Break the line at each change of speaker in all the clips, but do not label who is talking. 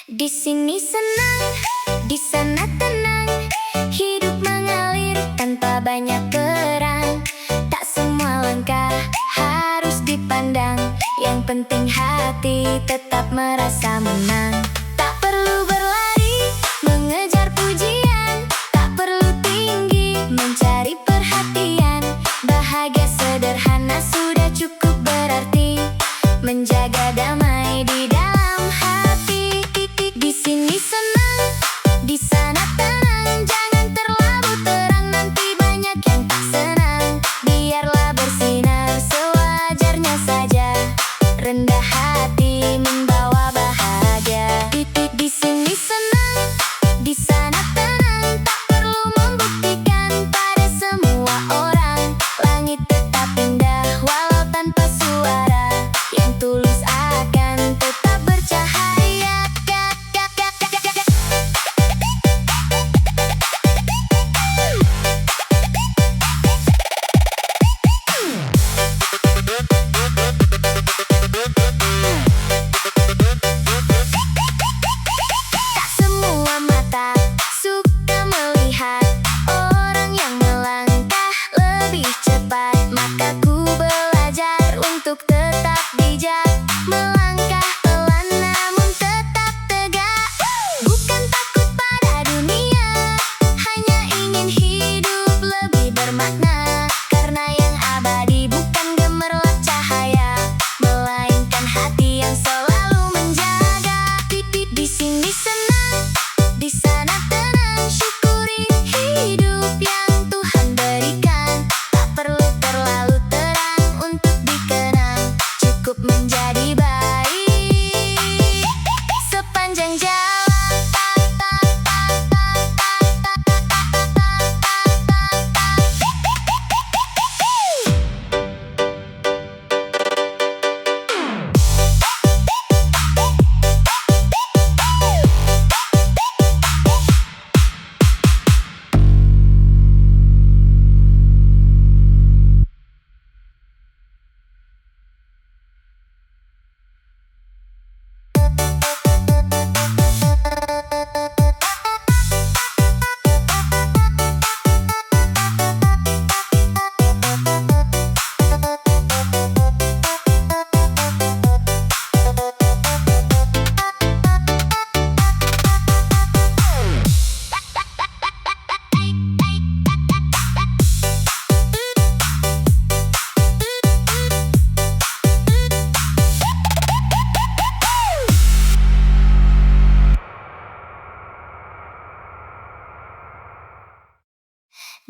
Di sini senang, di sana tenang. Hidup mengalir tanpa banyak perang. Tak semua langkah harus dipandang. Yang penting hati tetap merasa menang. Tak perlu berlari mengejar pujian. Tak perlu tinggi mencari perhatian. Bahagia sederhana sudah cukup berarti. Menjaga damai di dalam hati. Di sini senang, di sana tenang. Jangan terlalu terang, nanti banyak yang tak senang. Biarlah bersinar sewajarnya saja. Rendah hati membawa bahagia. Di sini senang, di sana tenang. Tak perlu membuktikan pada semua orang. Langit tetap indah walau tanpa suara. Yang tulus akan tetap bercahaya. Tak semua mata suka melihat orang yang melangkah lebih cepat. Maka ku belajar untuk tetap bijak. Melangkah pelan namun tetap tegak. Bukan takut pada dunia, hanya ingin hidup lebih bermakna. Karena yang abadi bukan gemerlap cahaya, melainkan hati yang selalu menjaga. Di sini senang, di sana tenang. Syukuri hidup yang Tuhan berikan. Tak perlu terlalu terang untuk dikenang. Cukup menjadi baik sepanjang jalan.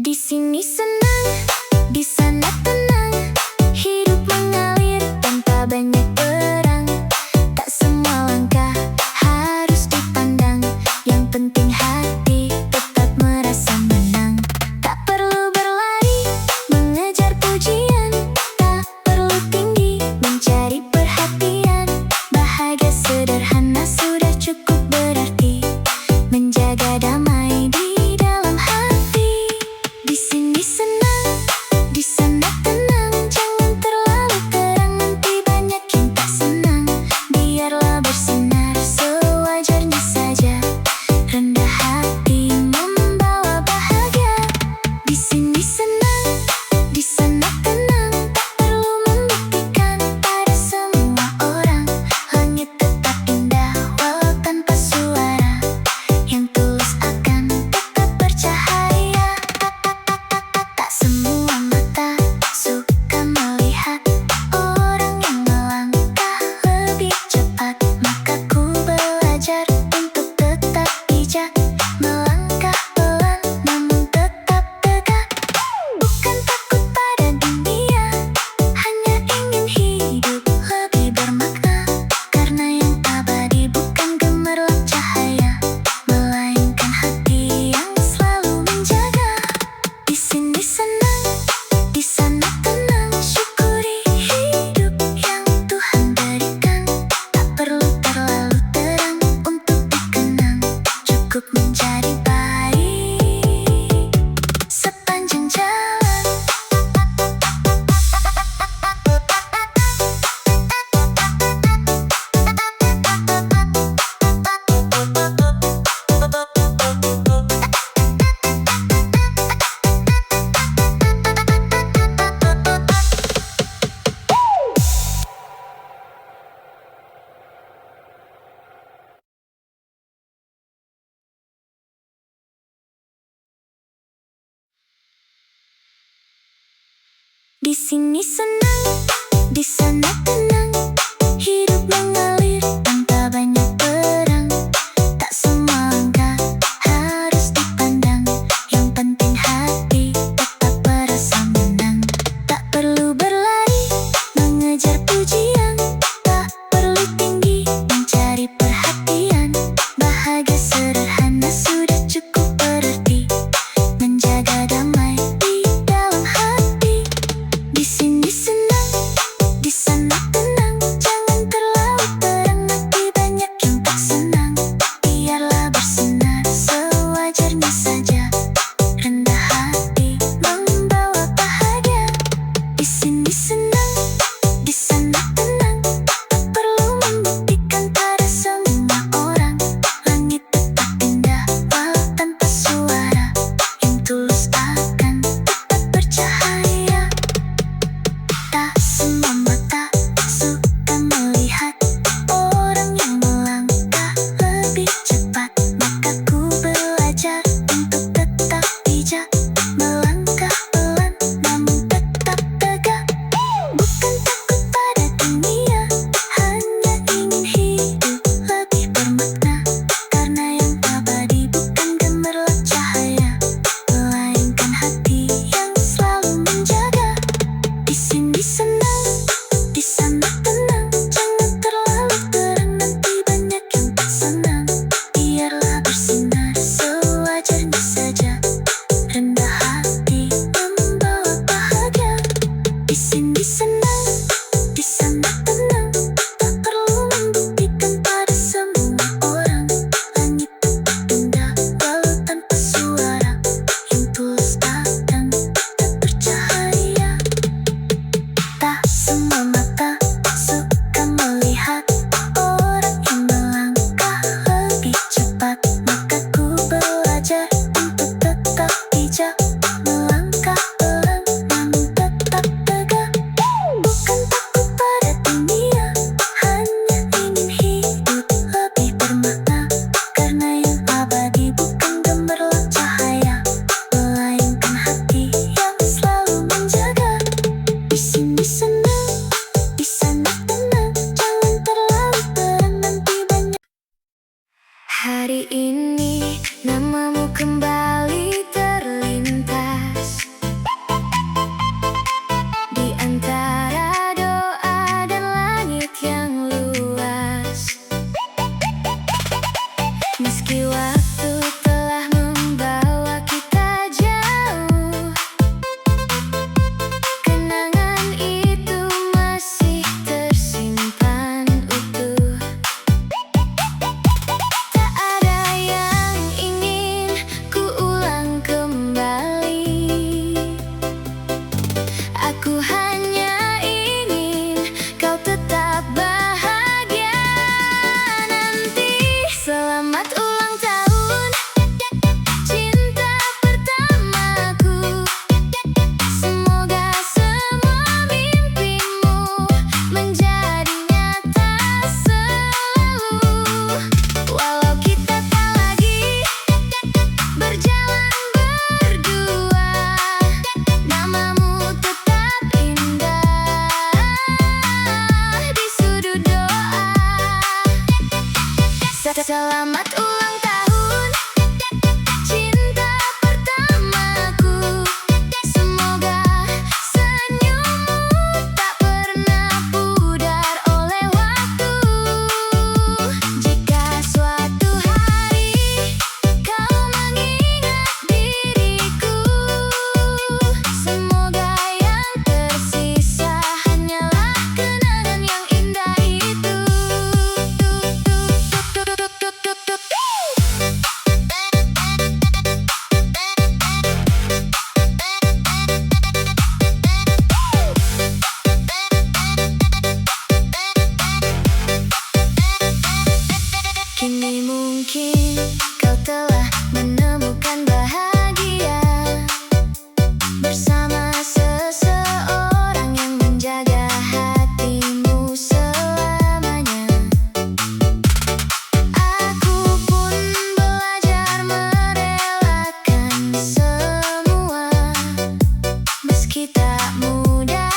Di sini senang, di sana tenang. Hidup mengalir tanpa banyak perang. Tak semua langkah harus dipandang. Yang penting hati tetap merasa menang. Tak perlu berlari mengejar pujian. Tak perlu tinggi mencari perhatian. Bahagia sederhana sudah cukup berarti. Menjaga damai di dalam hati. Di sini senang, di sana tenang. Jangan terlalu terang, nanti banyak yang tak senang. Biarlah bersinar sewajarnya saja. Rendah hati membawa bahagia. Di sini senang, di sana tenang. Tak perlu membuktikan pada semua orang. Langit tetap indah walau tanpa suara. Di sini senang, di sana tenang. Hidup mengalir tanpa banyak perang. Tak semua langkah harus dipandang. Yang penting hati tetap merasa menang. Tak perlu berlari mengejar pujian. Tak perlu tinggi mencari perhatian. Bahagia sederhana sudah cukup berarti. Menjaga damai di dalam hati. Di sini senang, di sana tenang. Jangan terlalu terang, nanti banyak yang tak senang. Biarlah bersinar sewajarnya saja. Rendah hati membawa bahagia. Di sini senang, di sana tenang. Tak perlu membuktikan pada semua orang. Langit tetap indah walau tanpa suara. Yang tulus akan tetap bercahaya. Tak semua mata suka melihat orang yang melangkah lebih cepat. Maka ku belajar untuk tetap bijak. Melangkah pelan namun tetap tegak. Bukan takut pada dunia, hanya ingin hidup lebih bermakna. Karena yang abadi bukan gemerlap cahaya, melainkan hati yang selalu menjaga. Di sini senang, di sana tenang. Jangan terlalu terang, nanti banyak yang tak senang. Biarlah bersinar sewajarnya saja. Rendah hati membawa bahagia. Di sini senang, di sana tenang. Tak perlu membuktikan pada semua orang. Langit tetap indah walau tanpa suara. Yang tulus akan tetap bercahaya. Tak semua mata suka melihat orang yang melangkah lebih cepat. Maka ku belajar untuk tetap bijak. Melangkah pelan namun tetap tegak. Bukan takut pada dunia, hanya ingin hidup lebih bermakna. Karena yang abadi bukan gemerlap cahaya, melainkan hati yang selalu menjaga. Di sini senang, di sana tenang. Jangan terlalu terang, nanti banyak. Hari ini namamu kembali terlintas di antara doa dan langit yang luas. Meski waktu telah membawa kita jauh, kenangan itu masih tersimpan utuh. Tak ada yang ingin ku ulang kembali. Aku hanya ingin kau tetap bahagia nanti. Selamat ulang tahun, cinta pertamaku. Semoga semua mimpimu menjadi nyata selalu. Walau kita tak lagi berjalan berdua, namamu tetap indah di sudut doa. Selamat ulang tahun, cinta pertamaku. Semoga senyummu tak pernah pudar oleh waktu. Jika suatu hari kau mengingat diriku, semoga yang tersisa hanyalah kenangan yang indah itu. Kini mungkin kau telah menemukan bahagia bersama seseorang yang menjaga hatimu selamanya. Aku pun belajar merelakan semua, meski tak mudah.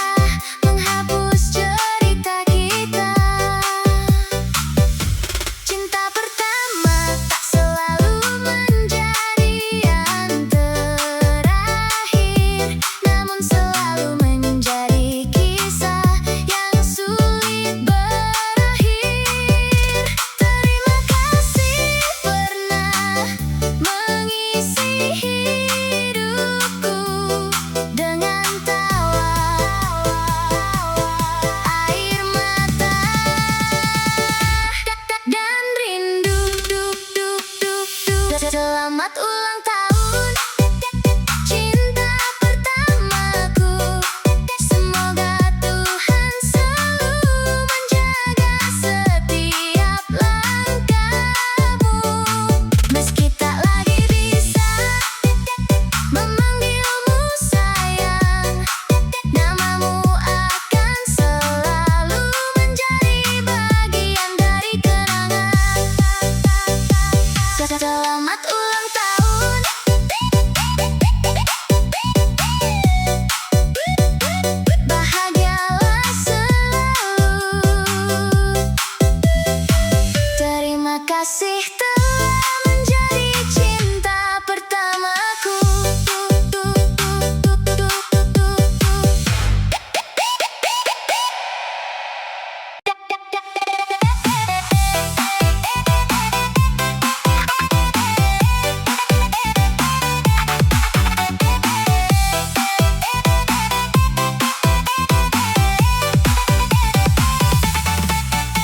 Selamat ulang tahun, cinta pertamaku. Semoga Tuhan selalu menjaga setiap langkahmu. Meski tak lagi bisa memanggilmu sayang, namamu akan selalu menjadi bagian dari kenangan. Selamat ulang tahun, bahagialah selalu. Terima kasih telah menjadi cinta pertamaku.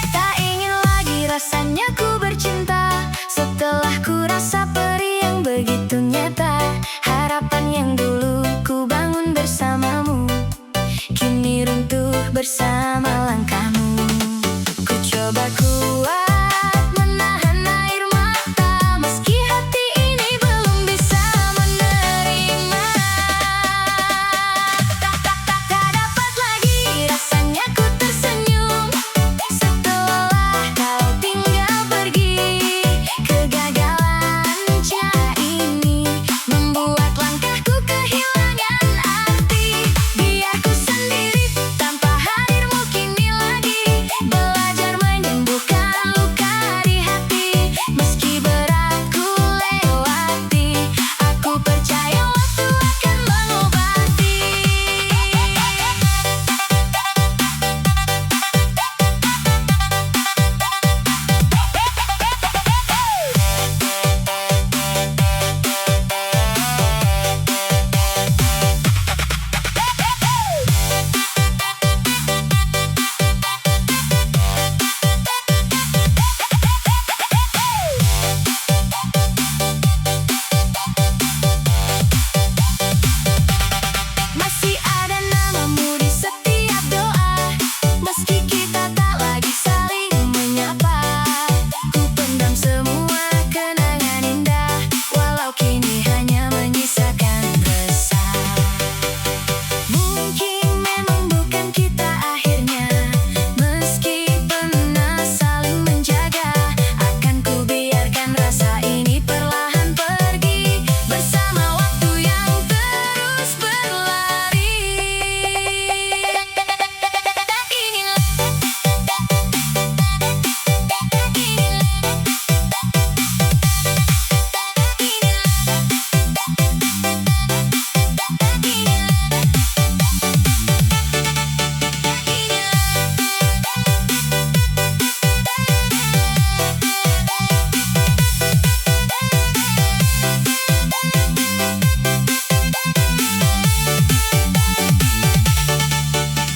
Tak ingin lagi rasanya ku bercinta, setelah ku rasa perih yang begitu nyata. Harapan yang dulu ku bangun bersamamu kini runtuh bersama langkahmu. Ku coba kuat menahan air mata, meski hati ini belum bisa menerima. Tak dapat lagi rasanya ku tersenyum setelah kau tinggal pergi. Kegagalan cinta ini membuat langkahku kehilangan arti. Biar ku sendiri tanpa hadirmu kini lagi belajar menyembuhkan luka di hati. Meski berat ku lewati, aku percaya waktu akan mengobati. Masih ada namamu di setiap doa, meski kita tak lagi saling menyapa. Ku pendam semua kenangan indah, walau kini hanya menyisakan resah. Mungkin memang bukan kita akhirnya, meski pernah saling menjaga. Akan ku biarkan rasa ini perlahan pergi bersama waktu yang terus berlari.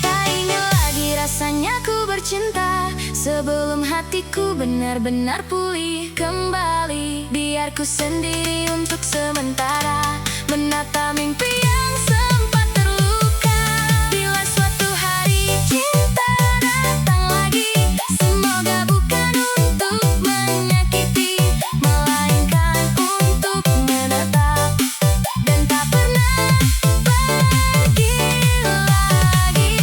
Tak ingin lagi rasanya ku bercinta, sebelum hatiku benar-benar pulih kembali. Biar ku sendiri untuk sementara menata mimpi yang sempat terluka. Bila suatu hari cinta datang lagi, semoga bukan untuk menyakiti, melainkan untuk menetap dan tak pernah pergi lagi.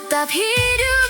tetap hidup.